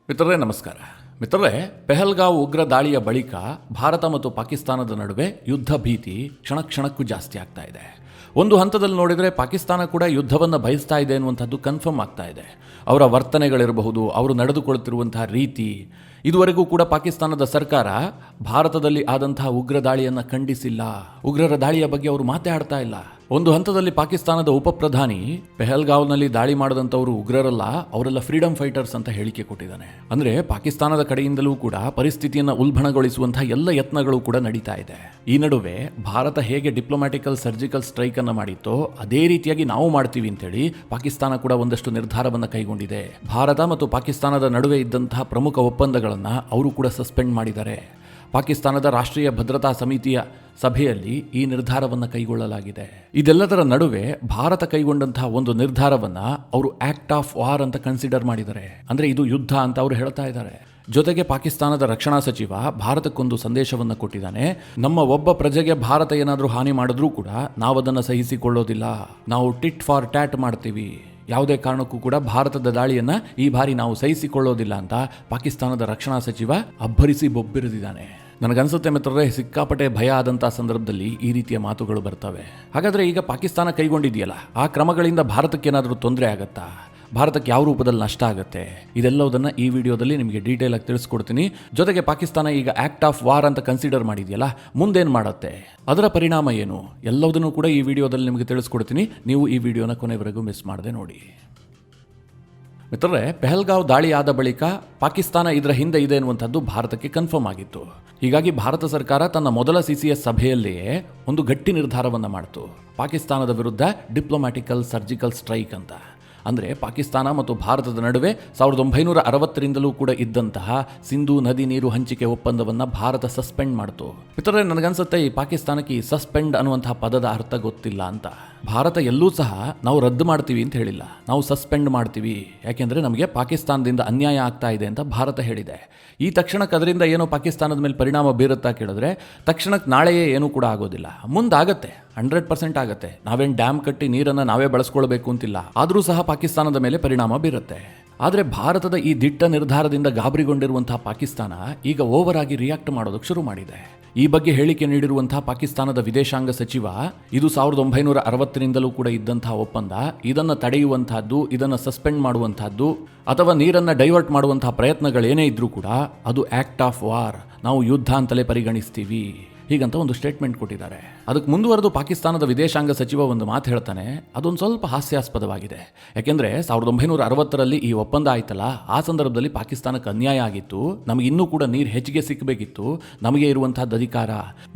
ಮಿತ್ರರೇ ನಮಸ್ಕಾರ. ಮಿತ್ರರೇ, ಪೆಹಲ್ಗಾವ್ ಉಗ್ರ ದಾಳಿಯ ಬಳಿಕ ಭಾರತ ಮತ್ತು ಪಾಕಿಸ್ತಾನದ ನಡುವೆ ಯುದ್ಧ ಭೀತಿ ಕ್ಷಣ ಕ್ಷಣಕ್ಕೂ ಜಾಸ್ತಿ ಆಗ್ತಾ ಇದೆ. ಒಂದು ಹಂತದಲ್ಲಿ ನೋಡಿದರೆ ಪಾಕಿಸ್ತಾನ ಕೂಡ ಯುದ್ಧವನ್ನು ಬಯಸ್ತಾ ಇದೆ ಅನ್ನುವಂಥದ್ದು ಕನ್ಫರ್ಮ್ ಆಗ್ತಾ ಇದೆ. ಅವರ ವರ್ತನೆಗಳಿರಬಹುದು, ಅವರು ನಡೆದುಕೊಳ್ಳುತ್ತಿರುವಂತಹ ರೀತಿ, ಇದುವರೆಗೂ ಕೂಡ ಪಾಕಿಸ್ತಾನದ ಸರ್ಕಾರ ಭಾರತದಲ್ಲಿ ಆದಂತಹ ಉಗ್ರ ದಾಳಿಯನ್ನು ಖಂಡಿಸಿಲ್ಲ. ಉಗ್ರರ ದಾಳಿಯ ಬಗ್ಗೆ ಅವರು ಮಾತಾಡ್ತಾ ಇಲ್ಲ. ಒಂದು ಹಂತದಲ್ಲಿ ಪಾಕಿಸ್ತಾನದ ಉಪ ಪ್ರಧಾನಿ ಪೆಹಲ್ಗಾವ್ನಲ್ಲಿ ದಾಳಿ ಮಾಡಿದಂಥವರು ಉಗ್ರರಲ್ಲ, ಅವರೆಲ್ಲ ಫ್ರೀಡಮ್ ಫೈಟರ್ಸ್ ಅಂತ ಹೇಳಿಕೆ ಕೊಟ್ಟಿದ್ದಾನೆ. ಅಂದ್ರೆ ಪಾಕಿಸ್ತಾನದ ಕಡೆಯಿಂದಲೂ ಕೂಡ ಪರಿಸ್ಥಿತಿಯನ್ನು ಉಲ್ಬಣಗೊಳಿಸುವಂತಹ ಎಲ್ಲ ಯತ್ನಗಳು ಕೂಡ ನಡೀತಾ ಇದೆ. ಈ ನಡುವೆ ಭಾರತ ಹೇಗೆ ಡಿಪ್ಲೊಮ್ಯಾಟಿಕಲ್ ಸರ್ಜಿಕಲ್ ಸ್ಟ್ರೈಕ್ ಅನ್ನು ಮಾಡಿತ್ತೋ ಅದೇ ರೀತಿಯಾಗಿ ನಾವು ಮಾಡ್ತೀವಿ ಅಂತೇಳಿ ಪಾಕಿಸ್ತಾನ ಕೂಡ ಒಂದಷ್ಟು ನಿರ್ಧಾರವನ್ನು ಕೈಗೊಂಡಿದೆ. ಭಾರತ ಮತ್ತು ಪಾಕಿಸ್ತಾನದ ನಡುವೆ ಇದ್ದಂತಹ ಪ್ರಮುಖ ಒಪ್ಪಂದಗಳನ್ನು ಅವರು ಕೂಡ ಸಸ್ಪೆಂಡ್ ಮಾಡಿದ್ದಾರೆ. ಪಾಕಿಸ್ತಾನದ ರಾಷ್ಟ್ರೀಯ ಭದ್ರತಾ ಸಮಿತಿಯ ಸಭೆಯಲ್ಲಿ ಈ ನಿರ್ಧಾರವನ್ನು ಕೈಗೊಳ್ಳಲಾಗಿದೆ. ಇದೆಲ್ಲದರ ನಡುವೆ ಭಾರತ ಕೈಗೊಂಡಂತಹ ಒಂದು ನಿರ್ಧಾರವನ್ನು ಅವರು ಆಕ್ಟ್ ಆಫ್ ವಾರ್ ಅಂತ ಕನ್ಸಿಡರ್ ಮಾಡಿದ್ದಾರೆ. ಅಂದರೆ ಇದು ಯುದ್ಧ ಅಂತ ಅವರು ಹೇಳ್ತಾ ಇದ್ದಾರೆ. ಜೊತೆಗೆ ಪಾಕಿಸ್ತಾನದ ರಕ್ಷಣಾ ಸಚಿವ ಭಾರತಕ್ಕೊಂದು ಸಂದೇಶವನ್ನು ಕೊಟ್ಟಿದ್ದಾನೆ. ನಮ್ಮ ಒಬ್ಬ ಪ್ರಜೆಗೆ ಭಾರತ ಏನಾದರೂ ಹಾನಿ ಮಾಡಿದ್ರೂ ಕೂಡ ನಾವು ಅದನ್ನು ಸಹಿಸಿಕೊಳ್ಳೋದಿಲ್ಲ. ನಾವು ಟಿಟ್ ಫಾರ್ ಟ್ಯಾಟ್ ಮಾಡ್ತೀವಿ. ಯಾವುದೇ ಕಾರಣಕ್ಕೂ ಕೂಡ ಭಾರತದ ದಾಳಿಯನ್ನು ಈ ಬಾರಿ ನಾವು ಸಹಿಸಿಕೊಳ್ಳೋದಿಲ್ಲ ಅಂತ ಪಾಕಿಸ್ತಾನದ ರಕ್ಷಣಾ ಸಚಿವ ಅಬ್ಬರಿಸಿ ಬೊಬ್ಬಿರಿದಿದ್ದಾನೆ. ನನಗನ್ಸುತ್ತೆ ಮಿತ್ರರೇ, ಸಿಕ್ಕಾಪಟ್ಟೆ ಭಯ ಆದಂಥ ಸಂದರ್ಭದಲ್ಲಿ ಈ ರೀತಿಯ ಮಾತುಗಳು ಬರ್ತವೆ. ಹಾಗಾದರೆ ಈಗ ಪಾಕಿಸ್ತಾನ ಕೈಗೊಂಡಿದೆಯಲ್ಲ, ಆ ಕ್ರಮಗಳಿಂದ ಭಾರತಕ್ಕೆ ಏನಾದರೂ ತೊಂದರೆ ಆಗುತ್ತಾ? ಭಾರತಕ್ಕೆ ಯಾವ ರೂಪದಲ್ಲಿ ನಷ್ಟ ಆಗುತ್ತೆ? ಇದೆಲ್ಲವುದನ್ನು ಈ ವಿಡಿಯೋದಲ್ಲಿ ನಿಮಗೆ ಡೀಟೇಲ್ ಆಗಿ ತಿಳಿಸ್ಕೊಡ್ತೀನಿ. ಜೊತೆಗೆ ಪಾಕಿಸ್ತಾನ ಈಗ ಆಕ್ಟ್ ಆಫ್ ವಾರ್ ಅಂತ ಕನ್ಸಿಡರ್ ಮಾಡಿದೆಯಲ್ಲ, ಮುಂದೇನು ಮಾಡುತ್ತೆ, ಅದರ ಪರಿಣಾಮ ಏನು, ಎಲ್ಲವುದನ್ನು ಕೂಡ ಈ ವಿಡಿಯೋದಲ್ಲಿ ನಿಮಗೆ ತಿಳಿಸ್ಕೊಡ್ತೀನಿ. ನೀವು ಈ ವಿಡಿಯೋನ ಕೊನೆವರೆಗೂ ಮಿಸ್ ಮಾಡದೆ ನೋಡಿ. ಮಿತ್ರರೇ, ಪೆಹಲ್ಗಾವ್ ದಾಳಿ ಆದ ಬಳಿಕ ಪಾಕಿಸ್ತಾನ ಇದರ ಹಿಂದೆ ಇದೆ ಎನ್ನುವಂಥದ್ದು ಭಾರತಕ್ಕೆ ಕನ್ಫರ್ಮ್ ಆಗಿತ್ತು. ಹೀಗಾಗಿ ಭಾರತ ಸರ್ಕಾರ ತನ್ನ ಮೊದಲ CCS ಸಭೆಯಲ್ಲಿಯೇ ಒಂದು ಗಟ್ಟಿ ನಿರ್ಧಾರವನ್ನು ಮಾಡಿತು. ಪಾಕಿಸ್ತಾನದ ವಿರುದ್ಧ ಡಿಪ್ಲೊಮ್ಯಾಟಿಕಲ್ ಸರ್ಜಿಕಲ್ ಸ್ಟ್ರೈಕ್ ಅಂತ. ಅಂದರೆ ಪಾಕಿಸ್ತಾನ ಮತ್ತು ಭಾರತದ ನಡುವೆ 1960ರಿಂದಲೂ ಕೂಡ ಇದ್ದಂತಹ ಸಿಂಧೂ ನದಿ ನೀರು ಹಂಚಿಕೆ ಒಪ್ಪಂದವನ್ನು ಭಾರತ ಸಸ್ಪೆಂಡ್ ಮಾಡಿತು. ಮಿತ್ರರೇ, ನನಗನ್ಸುತ್ತೆ ಈ ಪಾಕಿಸ್ತಾನಕ್ಕೆ ಈ ಸಸ್ಪೆಂಡ್ ಅನ್ನುವಂತಹ ಪದದ ಅರ್ಥ ಗೊತ್ತಿಲ್ಲ ಅಂತ. ಭಾರತ ಎಲ್ಲೂ ಸಹ ನಾವು ರದ್ದು ಮಾಡ್ತೀವಿ ಅಂತ ಹೇಳಿಲ್ಲ, ನಾವು ಸಸ್ಪೆಂಡ್ ಮಾಡ್ತೀವಿ. ಯಾಕೆಂದರೆ ನಮಗೆ ಪಾಕಿಸ್ತಾನದಿಂದ ಅನ್ಯಾಯ ಆಗ್ತಾ ಇದೆ ಅಂತ ಭಾರತ ಹೇಳಿದೆ. ಈ ತಕ್ಷಣಕ್ಕೆ ಅದರಿಂದ ಏನೋ ಪಾಕಿಸ್ತಾನದ ಮೇಲೆ ಪರಿಣಾಮ ಬೀರುತ್ತಾ ಕೇಳಿದ್ರೆ, ತಕ್ಷಣಕ್ಕೆ ನಾಳೆಯೇ ಏನೂ ಕೂಡ ಆಗೋದಿಲ್ಲ. ಮುಂದಾಗತ್ತೆ, 100% ಆಗುತ್ತೆ. ನಾವೇನು ಡ್ಯಾಮ್ ಕಟ್ಟಿ ನೀರನ್ನು ನಾವೇ ಬಳಸ್ಕೊಳ್ಬೇಕು ಅಂತಿಲ್ಲ. ಆದರೂ ಸಹ ಪಾಕಿಸ್ತಾನದ ಮೇಲೆ ಪರಿಣಾಮ ಬೀರುತ್ತೆ. ಆದರೆ ಭಾರತದ ಈ ದಿಟ್ಟ ನಿರ್ಧಾರದಿಂದ ಗಾಬರಿಗೊಂಡಿರುವಂತಹ ಪಾಕಿಸ್ತಾನ ಈಗ ಓವರ್ ಆಗಿ ರಿಯಾಕ್ಟ್ ಮಾಡೋದಕ್ಕೆ ಶುರು ಮಾಡಿದೆ. ಈ ಬಗ್ಗೆ ಹೇಳಿಕೆ ನೀಡಿರುವಂತಹ ಪಾಕಿಸ್ತಾನದ ವಿದೇಶಾಂಗ ಸಚಿವ, ಇದು 1960ರಿಂದಲೂ ಕೂಡ ಇದ್ದಂತಹ ಒಪ್ಪಂದ, ಇದನ್ನು ತಡೆಯುವಂತಹದ್ದು, ಇದನ್ನು ಸಸ್ಪೆಂಡ್ ಮಾಡುವಂತಹದ್ದು ಅಥವಾ ನೀರನ್ನು ಡೈವರ್ಟ್ ಮಾಡುವಂತಹ ಪ್ರಯತ್ನಗಳೇನೇ ಇದ್ರೂ ಕೂಡ ಅದು ಆಕ್ಟ್ ಆಫ್ ವಾರ್, ನಾವು ಯುದ್ಧ ಅಂತಲೇ ಪರಿಗಣಿಸ್ತೀವಿ, ಹೀಗಂತ ಒಂದು ಸ್ಟೇಟ್ಮೆಂಟ್ ಕೊಟ್ಟಿದ್ದಾರೆ. ಅದಕ್ಕೆ ಮುಂದುವರೆದು ಪಾಕಿಸ್ತಾನದ ವಿದೇಶಾಂಗ ಸಚಿವ ಒಂದು ಮಾತು ಹೇಳ್ತಾನೆ, ಅದೊಂದು ಸ್ವಲ್ಪ ಹಾಸ್ಯಾಸ್ಪದವಾಗಿದೆ. ಯಾಕೆಂದರೆ 1960ರಲ್ಲಿ ಈ ಒಪ್ಪಂದ ಆಯ್ತಲ್ಲ, ಆ ಸಂದರ್ಭದಲ್ಲಿ ಪಾಕಿಸ್ತಾನಕ್ಕೆ ಅನ್ಯಾಯ ಆಗಿತ್ತು. ನಮಗೆ ಇನ್ನೂ ಕೂಡ ನೀರು ಹೆಚ್ಚಿಗೆ ಸಿಕ್ಕಬೇಕಿತ್ತು. ನಮಗೆ ಇರುವಂತಹದ್ದು ಅಧಿಕಾರ,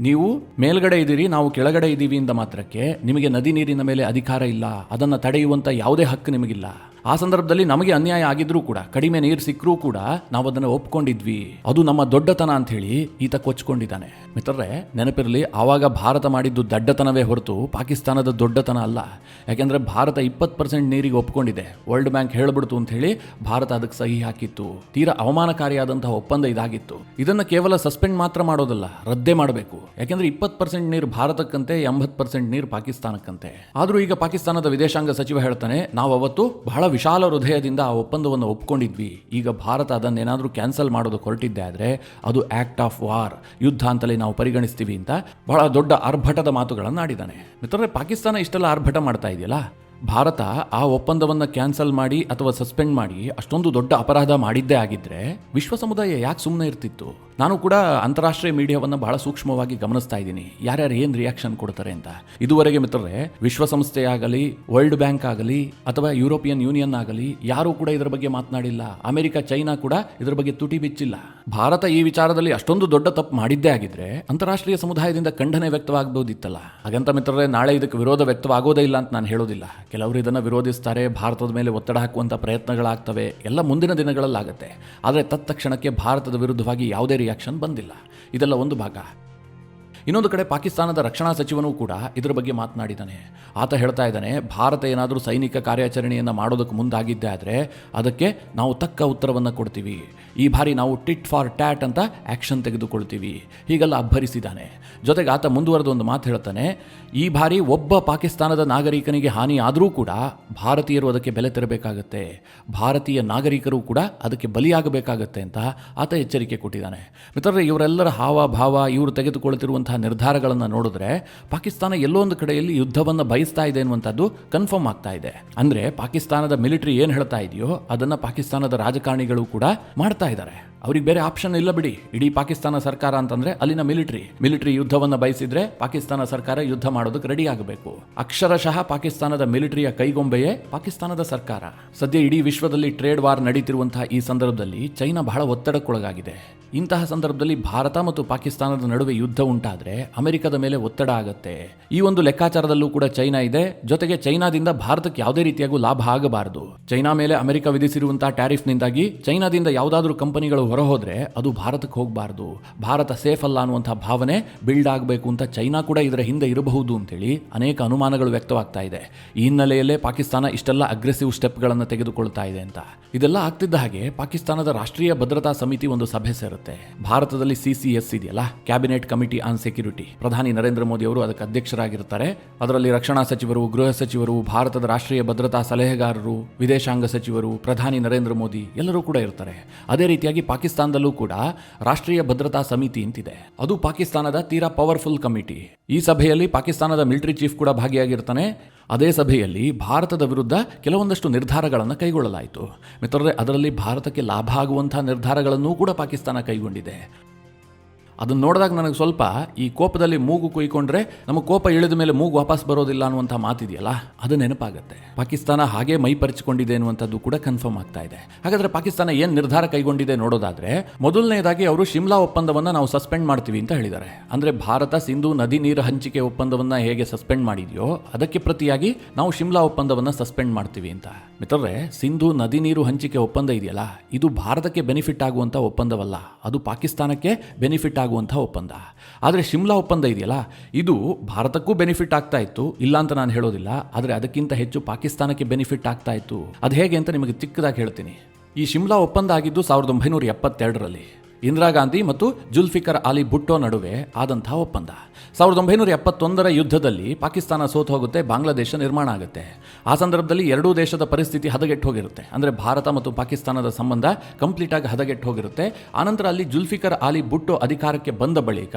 ನೀವು ಮೇಲ್ಗಡೆ ಇದ್ದೀರಿ, ನಾವು ಕೆಳಗಡೆ ಇದ್ದೀವಿ ಇಂದ ಮಾತ್ರಕ್ಕೆ ನಿಮಗೆ ನದಿ ನೀರಿನ ಮೇಲೆ ಅಧಿಕಾರ ಇಲ್ಲ, ಅದನ್ನು ತಡೆಯುವಂಥ ಯಾವುದೇ ಹಕ್ಕು ನಿಮಗಿಲ್ಲ. ಆ ಸಂದರ್ಭದಲ್ಲಿ ನಮಗೆ ಅನ್ಯಾಯ ಆಗಿದ್ರೂ ಕೂಡ, ಕಡಿಮೆ ನೀರು ಸಿಕ್ಕರೂ ಕೂಡ ನಾವು ಅದನ್ನು ಒಪ್ಕೊಂಡಿದ್ವಿ, ಅದು ನಮ್ಮ ದೊಡ್ಡತನ ಅಂತ ಹೇಳಿ ಈತ ಕೊಚ್ಕೊಂಡಿದ್ದಾನೆ. ಮಿತ್ರರೇ, ನೆನಪಿರಲಿ, ಆವಾಗ ಭಾರತ ಮಾಡಿದ್ದು ದಡ್ಡತನವೇ ಹೊರತು ಪಾಕಿಸ್ತಾನದ ದೊಡ್ಡತನ ಅಲ್ಲ. ಯಾಕೆಂದರೆ ಭಾರತ 20% ನೀರಿಗೆ ಒಪ್ಕೊಂಡಿದೆ, ವರ್ಲ್ಡ್ ಬ್ಯಾಂಕ್ ಹೇಳ್ಬಿಡ್ತು ಅಂತ ಹೇಳಿ ಭಾರತ ಅದಕ್ಕೆ ಸಹಿ ಹಾಕಿತ್ತು. ತೀರಾ ಅವಮಾನಕಾರಿಯಾದಂತಹ ಒಪ್ಪಂದ ಇದಾಗಿತ್ತು. ಇದನ್ನು ಕೇವಲ ಸಸ್ಪೆಂಡ್ ಮಾತ್ರ ಮಾಡೋದಲ್ಲ, ರದ್ದೇ ಮಾಡಬೇಕು. ಯಾಕೆಂದ್ರೆ 20% ನೀರು ಭಾರತಕ್ಕಂತೆ, 80% ನೀರು ಪಾಕಿಸ್ತಾನಕ್ಕಂತೆ. ಆದರೂ ಈಗ ಪಾಕಿಸ್ತಾನದ ವಿದೇಶಾಂಗ ಸಚಿವ ಹೇಳ್ತಾನೆ, ನಾವು ಅವತ್ತು ಬಹಳ ವಿಶಾಲ ಹೃದಯದಿಂದ ಆ ಒಪ್ಪಂದವನ್ನು ಒಪ್ಕೊಂಡಿದ್ವಿ. ಈಗ ಭಾರತ ಅದನ್ನೇನಾದರೂ ಕ್ಯಾನ್ಸಲ್ ಮಾಡೋದು ಹೊರಟಿದ್ದೆ ಆದರೆ ಅದು ಆಕ್ಟ್ ಆಫ್ ವಾರ್, ಯುದ್ಧ ಅಂತಲೇ ನಾವು ಪರಿಗಣಿಸ್ತೀವಿ ಅಂತ ಬಹಳ ದೊಡ್ಡ ಆರ್ಭಟದ ಮಾತುಗಳನ್ನು ಆಡಿದ್ದಾನೆ. ಮಿತ್ರರೇ, ಪಾಕಿಸ್ತಾನ ಇಷ್ಟೆಲ್ಲ ಆರ್ಭಟ ಮಾಡ್ತಾ ಇದೆಯಲ್ಲ, ಭಾರತ ಆ ಒಪ್ಪಂದವನ್ನು ಕ್ಯಾನ್ಸಲ್ ಮಾಡಿ ಅಥವಾ ಸಸ್ಪೆಂಡ್ ಮಾಡಿ ಅಷ್ಟೊಂದು ದೊಡ್ಡ ಅಪರಾಧ ಮಾಡಿದ್ದೇ ಆಗಿದ್ರೆ ವಿಶ್ವ ಸಮುದಾಯ ಯಾಕೆ ಸುಮ್ಮನೆ ಇರ್ತಿತ್ತು? ನಾನು ಕೂಡ ಅಂತಾರಾಷ್ಟ್ರೀಯ ಮೀಡಿಯಾವನ್ನು ಬಹಳ ಸೂಕ್ಷ್ಮವಾಗಿ ಗಮನಿಸ್ತಾ ಇದ್ದೀನಿ, ಯಾರ್ಯಾರು ಏನು ರಿಯಾಕ್ಷನ್ ಕೊಡ್ತಾರೆ ಅಂತ. ಇದುವರೆಗೆ ಮಿತ್ರರೇ, ವಿಶ್ವಸಂಸ್ಥೆ ಆಗಲಿ, ವರ್ಲ್ಡ್ ಬ್ಯಾಂಕ್ ಆಗಲಿ ಅಥವಾ ಯುರೋಪಿಯನ್ ಯೂನಿಯನ್ ಆಗಲಿ ಯಾರೂ ಕೂಡ ಇದರ ಬಗ್ಗೆ ಮಾತನಾಡಿಲ್ಲ. ಅಮೆರಿಕ, ಚೈನಾ ಕೂಡ ಇದರ ಬಗ್ಗೆ ತುಟಿ ಬಿಚ್ಚಿಲ್ಲ. ಭಾರತ ಈ ವಿಚಾರದಲ್ಲಿ ಅಷ್ಟೊಂದು ದೊಡ್ಡ ತಪ್ಪು ಮಾಡಿದ್ದೇ ಆಗಿದ್ರೆ ಅಂತಾರಾಷ್ಟ್ರೀಯ ಸಮುದಾಯದಿಂದ ಖಂಡನೆ ವ್ಯಕ್ತವಾಗಬಹುದಿತ್ತಲ್ಲ. ಹಾಗಂತ ಮಿತ್ರರೇ, ನಾಳೆ ಇದಕ್ಕೆ ವಿರೋಧ ವ್ಯಕ್ತವಾಗೋದೇ ಇಲ್ಲ ಅಂತ ನಾನು ಹೇಳೋದಿಲ್ಲ. ಕೆಲವರು ಇದನ್ನು ವಿರೋಧಿಸ್ತಾರೆ, ಭಾರತದ ಮೇಲೆ ಒತ್ತಡ ಹಾಕುವಂಥ ಪ್ರಯತ್ನಗಳಾಗ್ತವೆ, ಎಲ್ಲ ಮುಂದಿನ ದಿನಗಳಲ್ಲಾಗುತ್ತೆ. ಆದರೆ ತತ್ಕ್ಷಣಕ್ಕೆ ಭಾರತದ ವಿರುದ್ಧವಾಗಿ ಯಾವುದೇ ರಿಯಾಕ್ಷನ್ ಬಂದಿಲ್ಲ. ಇದೆಲ್ಲ ಒಂದು ಭಾಗ. ಇನ್ನೊಂದು ಕಡೆ ಪಾಕಿಸ್ತಾನದ ರಕ್ಷಣಾ ಸಚಿವನೂ ಕೂಡ ಇದರ ಬಗ್ಗೆ ಮಾತನಾಡಿದ್ದಾನೆ. ಆತ ಹೇಳ್ತಾ ಇದ್ದಾನೆ, ಭಾರತ ಏನಾದರೂ ಸೈನಿಕ ಕಾರ್ಯಾಚರಣೆಯನ್ನು ಮಾಡೋದಕ್ಕೆ ಮುಂದಾಗಿದ್ದೆ ಆದರೆ ಅದಕ್ಕೆ ನಾವು ತಕ್ಕ ಉತ್ತರವನ್ನು ಕೊಡ್ತೀವಿ. ಈ ಬಾರಿ ನಾವು ಟಿಟ್ ಫಾರ್ ಟ್ಯಾಟ್ ಅಂತ ಆ್ಯಕ್ಷನ್ ತೆಗೆದುಕೊಳ್ತೀವಿ, ಹೀಗೆಲ್ಲ ಅಬ್ಬರಿಸಿದ್ದಾನೆ. ಜೊತೆಗೆ ಆತ ಮುಂದುವರೆದು ಒಂದು ಮಾತು ಹೇಳ್ತಾನೆ, ಈ ಬಾರಿ ಒಬ್ಬ ಪಾಕಿಸ್ತಾನದ ನಾಗರಿಕನಿಗೆ ಹಾನಿ ಆದರೂ ಕೂಡ ಭಾರತೀಯರು ಅದಕ್ಕೆ ಬೆಲೆ ತೆರಬೇಕಾಗತ್ತೆ, ಭಾರತೀಯ ನಾಗರಿಕರು ಕೂಡ ಅದಕ್ಕೆ ಬಲಿಯಾಗಬೇಕಾಗತ್ತೆ ಅಂತ ಆತ ಎಚ್ಚರಿಕೆ ಕೊಟ್ಟಿದ್ದಾನೆ. ಮಿತ್ರರೇ, ಇವರೆಲ್ಲರ ಹಾವಭಾವ, ಇವರು ತೆಗೆದುಕೊಳ್ತಿರುವಂತಹ ನಿರ್ಧಾರಗಳನ್ನು ನೋಡಿದ್ರೆ ಪಾಕಿಸ್ತಾನ ಎಲ್ಲೋ ಒಂದು ಕಡೆಯಲ್ಲಿ ಯುದ್ಧವನ್ನು ಬಯಸ್ತಾ ಇದೆ ಅನ್ನುವಂಥದ್ದು ಕನ್ಫರ್ಮ್ ಆಗ್ತಾ ಇದೆ. ಅಂದರೆ ಪಾಕಿಸ್ತಾನದ ಮಿಲಿಟರಿ ಏನು ಹೇಳ್ತಾ ಇದೆಯೋ ಅದನ್ನು ಪಾಕಿಸ್ತಾನದ ರಾಜಕಾರಣಿಗಳು ಕೂಡ ಮಾಡ್ತಾ ಇದ್ದಾರೆ. ಅವ್ರಿಗೆ ಬೇರೆ ಆಪ್ಷನ್ ಇಲ್ಲ ಬಿಡಿ. ಇಡೀ ಪಾಕಿಸ್ತಾನ ಸರ್ಕಾರ ಅಂತಂದ್ರೆ ಅಲ್ಲಿನ ಮಿಲಿಟರಿ ಯುದ್ಧವನ್ನು ಬಯಸಿದ್ರೆ ಪಾಕಿಸ್ತಾನ ಸರ್ಕಾರ ಯುದ್ಧ ಮಾಡೋದಕ್ಕೆ ರೆಡಿ ಆಗಬೇಕು. ಅಕ್ಷರಶಃ ಪಾಕಿಸ್ತಾನದ ಮಿಲಿಟರಿಯ ಕೈಗೊಂಬೆಯೇ ಪಾಕಿಸ್ತಾನದ ಸರ್ಕಾರ. ಸದ್ಯ ಇಡೀ ವಿಶ್ವದಲ್ಲಿ ಟ್ರೇಡ್ ವಾರ್ ನಡೀತಿರುವಂತಹ ಈ ಸಂದರ್ಭದಲ್ಲಿ ಚೈನಾ ಬಹಳ ಒತ್ತಡಕ್ಕೊಳಗಾಗಿದೆ. ಇಂತಹ ಸಂದರ್ಭದಲ್ಲಿ ಭಾರತ ಮತ್ತು ಪಾಕಿಸ್ತಾನದ ನಡುವೆ ಯುದ್ಧ ಉಂಟಾದರೆ ಅಮೆರಿಕದ ಮೇಲೆ ಒತ್ತಡ ಆಗತ್ತೆ. ಈ ಒಂದು ಲೆಕ್ಕಾಚಾರದಲ್ಲೂ ಕೂಡ ಚೈನಾ ಇದೆ. ಜೊತೆಗೆ ಚೈನಾದಿಂದ ಭಾರತಕ್ಕೆ ಯಾವುದೇ ರೀತಿಯಾಗೂ ಲಾಭ ಆಗಬಾರದು. ಚೈನಾ ಮೇಲೆ ಅಮೆರಿಕ ವಿಧಿಸಿರುವಂತಹ ಟ್ಯಾರಿಫ್ನಿಂದಾಗಿ ಚೈನಾದಿಂದ ಯಾವುದಾದ್ರೂ ಕಂಪನಿಗಳು ಹೊರಹೋದ್ರೆ ಅದು ಭಾರತಕ್ಕೆ ಹೋಗಬಾರದು, ಭಾರತ ಸೇಫ್ ಅಲ್ಲ ಅನ್ನುವಂತಹ ಭಾವನೆ ಬಿಲ್ಡ್ ಆಗಬೇಕು ಅಂತ ಚೈನಾ ಕೂಡ ಇದರ ಹಿಂದೆ ಇರಬಹುದು ಅಂತೇಳಿ ಅನೇಕ ಅನುಮಾನಗಳು ವ್ಯಕ್ತವಾಗ್ತಾ ಇದೆ. ಈ ಹಿನ್ನೆಲೆಯಲ್ಲೇ ಪಾಕಿಸ್ತಾನ ಇಷ್ಟೆಲ್ಲ ಅಗ್ರೆಸಿವ್ ಸ್ಟೆಪ್ಗಳನ್ನು ತೆಗೆದುಕೊಳ್ತಾ ಇದೆ ಅಂತ. ಇದೆಲ್ಲ ಆಗ್ತಿದ್ದ ಹಾಗೆ ಪಾಕಿಸ್ತಾನದ ರಾಷ್ಟ್ರೀಯ ಭದ್ರತಾ ಸಮಿತಿ ಒಂದು ಸಭೆ ಸೇರುತ್ತೆ. ಭಾರತದಲ್ಲಿ CCS ಇದೆಯಲ್ಲ, ಕ್ಯಾಬಿನೆಟ್ ಕಮಿಟಿ ಆನ್ ಸೆಕ್ಯೂರಿಟಿ, ಪ್ರಧಾನಿ ನರೇಂದ್ರ ಮೋದಿ ಅವರು ಅದಕ್ಕೆ ಅಧ್ಯಕ್ಷರಾಗಿರ್ತಾರೆ. ಅದರಲ್ಲಿ ರಕ್ಷಣಾ ಸಚಿವರು, ಗೃಹ ಸಚಿವರು, ಭಾರತದ ರಾಷ್ಟ್ರೀಯ ಭದ್ರತಾ ಸಲಹೆಗಾರರು, ವಿದೇಶಾಂಗ ಸಚಿವರು, ಪ್ರಧಾನಿ ನರೇಂದ್ರ ಮೋದಿ ಎಲ್ಲರೂ ಕೂಡ ಇರ್ತಾರೆ. ಅದೇ ರೀತಿಯಾಗಿ ಪಾಕಿಸ್ತಾನದಲ್ಲೂ ಕೂಡ ರಾಷ್ಟ್ರೀಯ ಭದ್ರತಾ ಸಮಿತಿ ಅಂತಿದೆ. ಅದು ಪಾಕಿಸ್ತಾನದ ತೀರಾ ಪವರ್ಫುಲ್ ಕಮಿಟಿ. ಈ ಸಭೆಯಲ್ಲಿ ಪಾಕಿಸ್ತಾನದ ಮಿಲಿಟರಿ ಚೀಫ್ ಕೂಡ ಭಾಗಿಯಾಗಿರ್ತಾನೆ. ಅದೇ ಸಭೆಯಲ್ಲಿ ಭಾರತದ ವಿರುದ್ಧ ಕೆಲವೊಂದಷ್ಟು ನಿರ್ಧಾರಗಳನ್ನು ಕೈಗೊಳ್ಳಲಾಯಿತು. ಮಿತ್ರರೇ, ಅದರಲ್ಲಿ ಭಾರತಕ್ಕೆ ಲಾಭ ಆಗುವಂತಹ ನಿರ್ಧಾರಗಳನ್ನೂ ಕೂಡ ಪಾಕಿಸ್ತಾನ ಕೈಗೊಂಡಿದೆ. ಅದನ್ನು ನೋಡಿದಾಗ ನನಗೆ ಸ್ವಲ್ಪ ಈ ಕೋಪದಲ್ಲಿ ಮೂಗು ಕುಯ್ಕೊಂಡ್ರೆ ನಮಗೆ ಕೋಪ ಇಳಿದ ಮೇಲೆ ಮೂಗು ವಾಪಸ್ ಬರೋದಿಲ್ಲ ಅನ್ನುವಂಥ ಮಾತಿದೆಯಲ್ಲ, ಅದು ನೆನಪಾಗುತ್ತೆ. ಪಾಕಿಸ್ತಾನ ಹಾಗೆ ಮೈಪರಿಚಿಕೊಂಡಿದೆ ಅನ್ನುವಂಥದ್ದು ಕೂಡ ಕನ್ಫರ್ಮ್ ಆಗ್ತಾ ಇದೆ. ಹಾಗಾದರೆ ಪಾಕಿಸ್ತಾನ ಏನು ನಿರ್ಧಾರ ಕೈಗೊಂಡಿದೆ ನೋಡೋದಾದ್ರೆ, ಮೊದಲನೇದಾಗಿ ಅವರು ಶಿಮ್ಲಾ ಒಪ್ಪಂದವನ್ನು ನಾವು ಸಸ್ಪೆಂಡ್ ಮಾಡ್ತೀವಿ ಅಂತ ಹೇಳಿದ್ದಾರೆ. ಅಂದರೆ ಭಾರತ ಸಿಂಧು ನದಿ ನೀರು ಹಂಚಿಕೆ ಒಪ್ಪಂದವನ್ನು ಹೇಗೆ ಸಸ್ಪೆಂಡ್ ಮಾಡಿದೆಯೋ ಅದಕ್ಕೆ ಪ್ರತಿಯಾಗಿ ನಾವು ಶಿಮ್ಲಾ ಒಪ್ಪಂದವನ್ನು ಸಸ್ಪೆಂಡ್ ಮಾಡ್ತೀವಿ ಅಂತ. ಮಿತ್ರರೇ, ಸಿಂಧು ನದಿ ನೀರು ಹಂಚಿಕೆ ಒಪ್ಪಂದ ಇದೆಯಲ್ಲ, ಇದು ಭಾರತಕ್ಕೆ ಬೆನಿಫಿಟ್ ಆಗುವಂಥ ಒಪ್ಪಂದವಲ್ಲ, ಅದು ಪಾಕಿಸ್ತಾನಕ್ಕೆ ಬೆನಿಫಿಟ್ ಆಗುವಂಥ ಒಪ್ಪಂದ. ಆದರೆ ಶಿಮ್ಲಾ ಒಪ್ಪಂದ ಇದೆಯಲ್ಲ, ಇದು ಭಾರತಕ್ಕೂ ಬೆನಿಫಿಟ್ ಆಗ್ತಾ ಇತ್ತು, ಇಲ್ಲ ಅಂತ ನಾನು ಹೇಳೋದಿಲ್ಲ. ಆದರೆ ಅದಕ್ಕಿಂತ ಹೆಚ್ಚು ಪಾಕಿಸ್ತಾನಕ್ಕೆ ಬೆನಿಫಿಟ್ ಆಗ್ತಾ ಇತ್ತು. ಅದು ಹೇಗೆ ಅಂತ ನಿಮಗೆ ಚಿಕ್ಕದಾಗಿ ಹೇಳ್ತೀನಿ. ಈ ಶಿಮ್ಲಾ ಒಪ್ಪಂದ ಆಗಿದ್ದು 1972ರಲ್ಲಿ ಇಂದಿರಾ ಗಾಂಧಿ ಮತ್ತು ಜುಲ್ಫಿಕರ್ ಅಲಿ ಭುಟ್ಟೋ ನಡುವೆ ಆದಂತಹ ಒಪ್ಪಂದ. 1971ರ ಯುದ್ಧದಲ್ಲಿ ಪಾಕಿಸ್ತಾನ ಸೋತು ಹೋಗುತ್ತೆ, ಬಾಂಗ್ಲಾದೇಶ ನಿರ್ಮಾಣ ಆಗುತ್ತೆ. ಆ ಸಂದರ್ಭದಲ್ಲಿ ಎರಡೂ ದೇಶದ ಪರಿಸ್ಥಿತಿ ಹದಗೆಟ್ಟು ಹೋಗಿರುತ್ತೆ. ಅಂದರೆ ಭಾರತ ಮತ್ತು ಪಾಕಿಸ್ತಾನದ ಸಂಬಂಧ ಕಂಪ್ಲೀಟ್ ಆಗಿ ಹದಗೆಟ್ಟು ಹೋಗಿರುತ್ತೆ. ಆನಂತರ ಅಲ್ಲಿ ಜುಲ್ಫಿಕರ್ ಅಲಿ ಭುಟ್ಟೋ ಅಧಿಕಾರಕ್ಕೆ ಬಂದ ಬಳಿಕ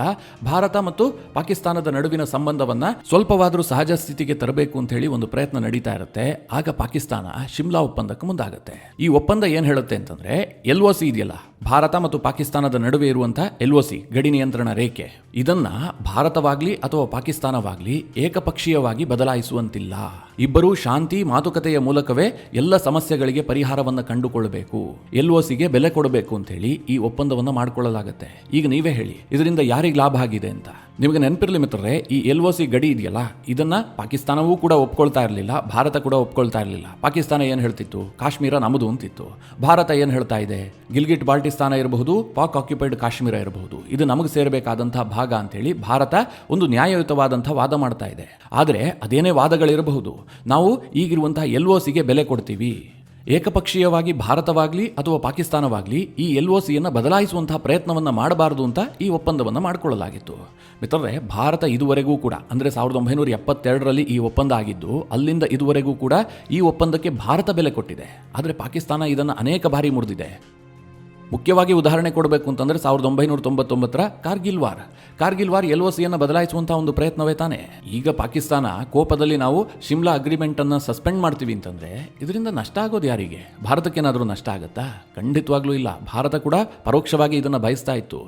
ಭಾರತ ಮತ್ತು ಪಾಕಿಸ್ತಾನದ ನಡುವಿನ ಸಂಬಂಧವನ್ನ ಸ್ವಲ್ಪವಾದರೂ ಸಹಜ ಸ್ಥಿತಿಗೆ ತರಬೇಕು ಅಂತ ಹೇಳಿ ಒಂದು ಪ್ರಯತ್ನ ನಡೀತಾ ಇರುತ್ತೆ. ಆಗ ಪಾಕಿಸ್ತಾನ ಶಿಮ್ಲಾ ಒಪ್ಪಂದಕ್ಕೆ ಮುಂದಾಗುತ್ತೆ. ಈ ಒಪ್ಪಂದ ಏನು ಹೇಳುತ್ತೆ ಅಂತಂದ್ರೆ, LOC ಇದೆಯಲ್ಲ, ಭಾರತ ಮತ್ತು ಪಾಕಿಸ್ತಾನದ ನಡುವೆ ಇರುವಂತಹ LOC, ಗಡಿ ನಿಯಂತ್ರಣ ರೇಖೆ, ಇದನ್ನ ಭಾರತವಾಗ್ಲಿ ಅಥವಾ ಪಾಕಿಸ್ತಾನವಾಗ್ಲಿ ಏಕಪಕ್ಷೀಯವಾಗಿ ಬದಲಾಯಿಸುವಂತಿಲ್ಲ. ಇಬ್ಬರೂ ಶಾಂತಿ ಮಾತುಕತೆಯ ಮೂಲಕವೇ ಎಲ್ಲ ಸಮಸ್ಯೆಗಳಿಗೆ ಪರಿಹಾರವನ್ನು ಕಂಡುಕೊಳ್ಳಬೇಕು, LOCಗೆ ಬೆಲೆ ಕೊಡಬೇಕು ಅಂತ ಹೇಳಿ ಈ ಒಪ್ಪಂದವನ್ನು ಮಾಡಿಕೊಳ್ಳಲಾಗುತ್ತೆ. ಈಗ ನೀವೇ ಹೇಳಿ, ಇದರಿಂದ ಯಾರಿಗೆ ಲಾಭ ಆಗಿದೆ ಅಂತ. ನಿಮಗೆ ನೆನಪಿರಲಿ ಮಿತ್ರರೇ, ಈ LOC ಗಡಿ ಇದೆಯಲ್ಲ, ಇದನ್ನ ಪಾಕಿಸ್ತಾನವೂ ಕೂಡ ಒಪ್ಕೊಳ್ತಾ ಇರಲಿಲ್ಲ, ಭಾರತ ಕೂಡ ಒಪ್ಕೊಳ್ತಾ ಇರಲಿಲ್ಲ. ಪಾಕಿಸ್ತಾನ ಏನು ಹೇಳ್ತಿತ್ತು, ಕಾಶ್ಮೀರ ನಮ್ಮದು ಅಂತಿತ್ತು. ಭಾರತ ಏನು ಹೇಳ್ತಾ ಇದೆ, ಗಿಲ್ಗಿಟ್ ಬಾಲ್ಟಿಸ್ತಾನ ಇರಬಹುದು, ಪಾಕ್ ಆಕ್ಯುಪೈಡ್ ಕಾಶ್ಮೀರ ಇರಬಹುದು, ಇದು ನಮಗೆ ಸೇರಬೇಕಾದಂತಹ ಭಾಗ ಅಂತೇಳಿ ಭಾರತ ಒಂದು ನ್ಯಾಯಯುತವಾದಂತಹ ವಾದ ಮಾಡ್ತಾ ಇದೆ. ಆದರೆ ಅದೇನೇ ವಾದಗಳಿರಬಹುದು, ನಾವು ಈಗಿರುವಂತಹ LOCಗೆ ಬೆಲೆ ಕೊಡ್ತೀವಿ, ಏಕಪಕ್ಷೀಯವಾಗಿ ಭಾರತವಾಗಲಿ ಅಥವಾ ಪಾಕಿಸ್ತಾನವಾಗಲಿ ಈ LOCಯನ್ನು ಬದಲಾಯಿಸುವಂತಹ ಪ್ರಯತ್ನವನ್ನು ಮಾಡಬಾರದು ಅಂತ ಈ ಒಪ್ಪಂದವನ್ನು ಮಾಡಿಕೊಳ್ಳಲಾಗಿತ್ತು. ಮಿತ್ರರೇ, ಭಾರತ ಇದುವರೆಗೂ ಕೂಡ, ಅಂದರೆ 1972ರಲ್ಲಿ ಈ ಒಪ್ಪಂದ ಆಗಿದ್ದು, ಅಲ್ಲಿಂದ ಇದುವರೆಗೂ ಕೂಡ ಈ ಒಪ್ಪಂದಕ್ಕೆ ಭಾರತ ಬೆಲೆ ಕೊಟ್ಟಿದೆ. ಆದರೆ ಪಾಕಿಸ್ತಾನ ಇದನ್ನು ಅನೇಕ ಬಾರಿ ಮುರಿದಿದೆ. ಮುಖ್ಯವಾಗಿ ಉದಾಹರಣೆ ಕೊಡಬೇಕು ಅಂತಂದರೆ 1999ರ ಕಾರ್ಗಿಲ್ ವಾರ್ LOCಯನ್ನು ಬದಲಾಯಿಸುವಂತಹ ಒಂದು ಪ್ರಯತ್ನವೇ ತಾನೆ. ಈಗ ಪಾಕಿಸ್ತಾನ ಕೋಪದಲ್ಲಿ ನಾವು ಶಿಮ್ಲಾ ಅಗ್ರಿಮೆಂಟ್ ಅನ್ನು ಸಸ್ಪೆಂಡ್ ಮಾಡ್ತೀವಿ ಅಂತಂದ್ರೆ ಇದರಿಂದ ನಷ್ಟ ಆಗೋದು ಯಾರಿಗೆ? ಭಾರತಕ್ಕೇನಾದರೂ ನಷ್ಟ ಆಗುತ್ತಾ? ಖಂಡಿತವಾಗ್ಲೂ ಇಲ್ಲ. ಭಾರತ ಕೂಡ ಪರೋಕ್ಷವಾಗಿ ಇದನ್ನು ಬಯಸ್ತಾ ಇತ್ತು.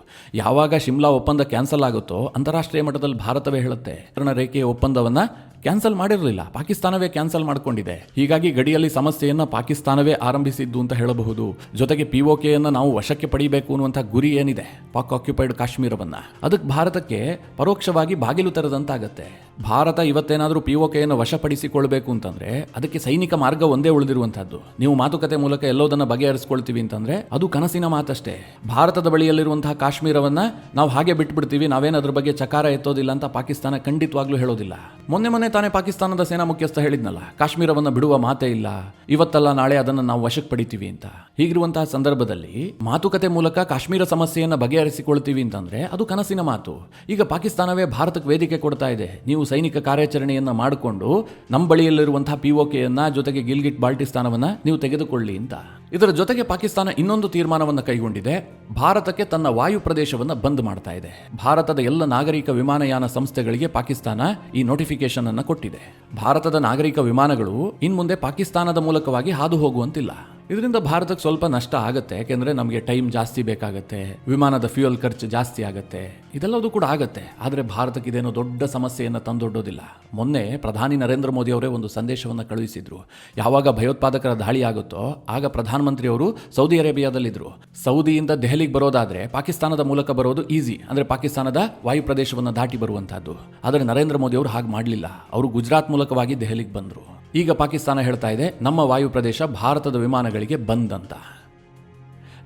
ಯಾವಾಗ ಶಿಮ್ಲಾ ಒಪ್ಪಂದ ಕ್ಯಾನ್ಸಲ್ ಆಗುತ್ತೋ ಅಂತಾರಾಷ್ಟ್ರೀಯ ಮಟ್ಟದಲ್ಲಿ ಭಾರತವೇ ಹೇಳುತ್ತೆ, ರೇಖೆಯ ಒಪ್ಪಂದವನ್ನ ಕ್ಯಾನ್ಸಲ್ ಮಾಡಿರಲಿಲ್ಲ, ಪಾಕಿಸ್ತಾನವೇ ಕ್ಯಾನ್ಸಲ್ ಮಾಡಿಕೊಂಡಿದೆ. ಹೀಗಾಗಿ ಗಡಿಯಲ್ಲಿ ಸಮಸ್ಯೆಯನ್ನು ಪಾಕಿಸ್ತಾನವೇ ಆರಂಭಿಸಿದ್ದು ಅಂತ ಹೇಳಬಹುದು. ಜೊತೆಗೆ POKಯನ್ನು ನಾವು ವಶಕ್ಕೆ ಪಡಿಬೇಕು ಅನ್ನುವಂಥ ಗುರಿ ಏನಿದೆ ಪಾಕ್ ಆಕ್ಯುಪೈಡ್ ಕಾಶ್ಮೀರವನ್ನ, ಅದಕ್ಕೆ ಭಾರತಕ್ಕೆ ಪರೋಕ್ಷವಾಗಿ ಬಾಗಿಲು ತೆರೆದಂತಾಗತ್ತೆ. ಭಾರತ ಇವತ್ತೇನಾದರೂ POKಯನ್ನು ವಶಪಡಿಸಿಕೊಳ್ಬೇಕು ಅಂತಂದ್ರೆ ಅದಕ್ಕೆ ಸೈನಿಕ ಮಾರ್ಗ ಒಂದೇ ಉಳಿದಿರುವಂತಹದ್ದು. ನೀವು ಮಾತುಕತೆ ಮೂಲಕ ಎಲ್ಲೋದನ್ನ ಬಗೆಹರಿಸ್ಕೊಳ್ತೀವಿ ಅಂತಂದ್ರೆ ಅದು ಕನಸಿನ ಮಾತಷ್ಟೇ. ಭಾರತದ ಬಳಿಯಲ್ಲಿರುವಂತಹ ಕಾಶ್ಮೀರವನ್ನ ನಾವು ಹಾಗೆ ಬಿಟ್ಬಿಡ್ತೀವಿ, ನಾವೇನು ಅದ್ರ ಬಗ್ಗೆ ಚಕಾರ ಎತ್ತೋದಿಲ್ಲ ಅಂತ ಪಾಕಿಸ್ತಾನ ಖಂಡಿತವಾಗ್ಲೂ ಹೇಳೋದಿಲ್ಲ. ಮೊನ್ನೆ ತಾನೇ ಪಾಕಿಸ್ತಾನದ ಸೇನಾ ಮುಖ್ಯಸ್ಥ ಹೇಳಿದ್ನಲ್ಲ, ಕಾಶ್ಮೀರವನ್ನ ಬಿಡುವ ಮಾತೇ ಇಲ್ಲ, ಇವತ್ತಲ್ಲ ನಾಳೆ ಅದನ್ನು ನಾವು ವಶಕ್ಕೆ ಪಡಿತೀವಿ ಅಂತ. ಹೀಗಿರುವಂತಹ ಸಂದರ್ಭದಲ್ಲಿ ಮಾತುಕತೆ ಮೂಲಕ ಕಾಶ್ಮೀರ ಸಮಸ್ಯೆಯನ್ನು ಬಗೆಹರಿಸಿಕೊಳ್ತೀವಿ ಅಂತಂದ್ರೆ ಅದು ಕನಸಿನ ಮಾತು. ಈಗ ಪಾಕಿಸ್ತಾನವೇ ಭಾರತಕ್ಕೆ ವೇದಿಕೆ ಕೊಡ್ತಾ ಇದೆ, ನೀವು ಸೈನಿಕ ಕಾರ್ಯಾಚರಣೆಯನ್ನ ಮಾಡಿಕೊಂಡು ನಮ್ಮ ಬಳಿಯಲ್ಲಿರುವಂತಹ POKಯನ್ನ ಜೊತೆಗೆ ಗಿಲ್ಗಿಟ್ ಬಾಲ್ಟಿಸ್ತಾನವನ್ನ ನೀವು ತೆಗೆದುಕೊಳ್ಳಿ ಅಂತ. ಇದರ ಜೊತೆಗೆ ಪಾಕಿಸ್ತಾನ ಇನ್ನೊಂದು ತೀರ್ಮಾನವನ್ನು ಕೈಗೊಂಡಿದೆ, ಭಾರತಕ್ಕೆ ತನ್ನ ವಾಯು ಪ್ರದೇಶವನ್ನು ಬಂದ್ ಮಾಡ್ತಾ ಇದೆ. ಭಾರತದ ಎಲ್ಲ ನಾಗರಿಕ ವಿಮಾನಯಾನ ಸಂಸ್ಥೆಗಳಿಗೆ ಪಾಕಿಸ್ತಾನ ಈ ನೋಟಿಫಿಕೇಶನ್ ಅನ್ನು ಕೊಟ್ಟಿದೆ. ಭಾರತದ ನಾಗರಿಕ ವಿಮಾನಗಳು ಇನ್ಮುಂದೆ ಪಾಕಿಸ್ತಾನದ ಮೂಲಕವಾಗಿ ಹಾದು ಹೋಗುವಂತಿಲ್ಲ. ಇದರಿಂದ ಭಾರತಕ್ಕೆ ಸ್ವಲ್ಪ ನಷ್ಟ ಆಗುತ್ತೆ, ಯಾಕೆಂದ್ರೆ ನಮಗೆ ಟೈಮ್ ಜಾಸ್ತಿ ಬೇಕಾಗತ್ತೆ, ವಿಮಾನದ ಫ್ಯೂಯಲ್ ಖರ್ಚು ಜಾಸ್ತಿ ಆಗುತ್ತೆ, ಇದೆಲ್ಲವೂ ಕೂಡ ಆಗುತ್ತೆ. ಆದರೆ ಭಾರತಕ್ಕೆ ಇದೇನೋ ದೊಡ್ಡ ಸಮಸ್ಯೆಯನ್ನು ತಂದೊಡ್ಡೋದಿಲ್ಲ. ಮೊನ್ನೆ ಪ್ರಧಾನಿ ನರೇಂದ್ರ ಮೋದಿ ಅವರೇ ಒಂದು ಸಂದೇಶವನ್ನು ಕಳುಹಿಸಿದ್ರು. ಯಾವಾಗ ಭಯೋತ್ಪಾದಕರ ದಾಳಿ ಆಗುತ್ತೋ ಆಗ ಪ್ರಧಾನಮಂತ್ರಿ ಅವರು ಸೌದಿ ಅರೇಬಿಯಾದಲ್ಲಿದ್ದರು. ಸೌದಿಯಿಂದ ದೆಹಲಿಗೆ ಬರೋದಾದ್ರೆ ಪಾಕಿಸ್ತಾನದ ಮೂಲಕ ಬರೋದು ಈಸಿ, ಅಂದ್ರೆ ಪಾಕಿಸ್ತಾನದ ವಾಯು ಪ್ರದೇಶವನ್ನು ದಾಟಿ ಬರುವಂತಹದ್ದು. ಆದರೆ ನರೇಂದ್ರ ಮೋದಿ ಅವರು ಹಾಗೆ ಮಾಡಲಿಲ್ಲ, ಅವರು ಗುಜರಾತ್ ಮೂಲಕವಾಗಿ ದೆಹಲಿಗೆ ಬಂದರು. ಈಗ ಪಾಕಿಸ್ತಾನ ಹೇಳ್ತಾ ಇದೆ ನಮ್ಮ ವಾಯು ಪ್ರದೇಶ ಭಾರತದ ವಿಮಾನಗಳಿಗೆ ಬಂದ್ ಅಂತ.